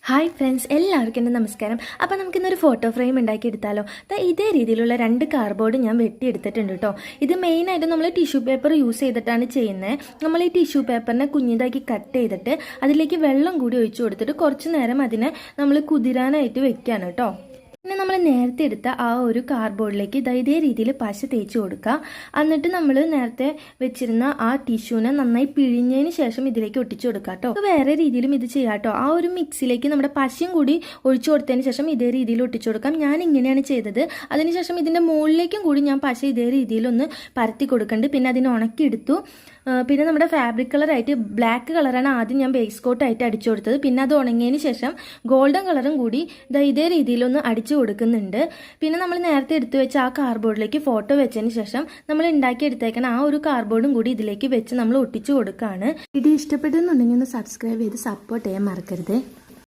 Hi friends, എല്ലാവർക്കും എൻ്റെ നമസ്കാരം. അപ്പോൾ നമുക്കിന്നൊരു ഫോട്ടോ ഫ്രെയിം ഉണ്ടാക്കിയെടുത്താലോ? ഇതേ രീതിയിലുള്ള 2 കാർഡ്ബോർഡ് ഞാൻ വെട്ടിയെടുത്തിട്ടുണ്ട് കേട്ടോ. ഇത് മെയിനായിട്ട് നമ്മൾ ടിഷ്യൂ പേപ്പർ യൂസ് ചെയ്തിട്ടാണ് ചെയ്യുന്നത്. നമ്മൾ ഈ ടിഷ്യൂ പേപ്പറിനെ കുഞ്ഞിതാക്കി കട്ട് ചെയ്തിട്ട് അതിലേക്ക് വെള്ളം കൂടി ഒഴിച്ചു കൊടുത്തിട്ട് കുറച്ച് നേരം അതിനെ നമ്മൾ കുതിരാനായിട്ട് വെക്കുകയാണ് കേട്ടോ. പിന്നെ നമ്മൾ നേരത്തെ എടുത്ത ആ ഒരു കാർഡ്ബോർഡിലേക്ക് ഇതേ രീതിയിൽ പശ തേച്ച് കൊടുക്കുക. എന്നിട്ട് നമ്മൾ നേരത്തെ വെച്ചിരുന്ന ആ ടിഷ്യൂനെ നന്നായി പിഴിഞ്ഞതിന് ശേഷം ഇതിലേക്ക് ഒട്ടിച്ചു കൊടുക്കുക കേട്ടോ. വേറെ രീതിയിലും ഇത് ചെയ്യാം കേട്ടോ. ആ ഒരു മിക്സിലേക്ക് നമ്മുടെ പശയും കൂടി ഒഴിച്ചു കൊടുത്തതിന് ശേഷം ഇതേ രീതിയിൽ ഒട്ടിച്ചു കൊടുക്കാം. ഞാൻ ഇങ്ങനെയാണ് ചെയ്തത്. അതിനുശേഷം ഇതിൻ്റെ മുകളിലേക്കും കൂടി ഞാൻ പശ ഇതേ രീതിയിലൊന്ന് പരത്തി കൊടുക്കുന്നുണ്ട്. പിന്നെ അതിനെ ഉണക്കിയെടുത്തു. പിന്നെ നമ്മുടെ ഫാബ്രിക് കളറായിട്ട് ബ്ലാക്ക് കളറാണ് ആദ്യം ഞാൻ ബേസ് കോട്ടായിട്ട് അടിച്ചു കൊടുത്തത്. പിന്നെ അത് ഉണങ്ങിയതിന് ശേഷം ഗോൾഡൻ കളറും കൂടി ഇതേ രീതിയിലൊന്ന് അടിച്ചു കൊടുക്കുന്നുണ്ട്. പിന്നെ നമ്മൾ നേരത്തെ എടുത്തു വെച്ച ആ കാർഡ്ബോർഡിലേക്ക് ഫോട്ടോ വെച്ചതിന് ശേഷം നമ്മൾ ഉണ്ടാക്കിയെടുത്തേക്കണം ആ ഒരു കാർഡ്ബോർഡും കൂടി ഇതിലേക്ക് വെച്ച് നമ്മൾ ഒട്ടിച്ചു കൊടുക്കുകയാണ്. വീഡിയോ ഇഷ്ടപ്പെട്ടെന്നുണ്ടെങ്കിൽ ഒന്ന് സബ്സ്ക്രൈബ് ചെയ്ത് സപ്പോർട്ട് ചെയ്യാൻ മറക്കരുത്.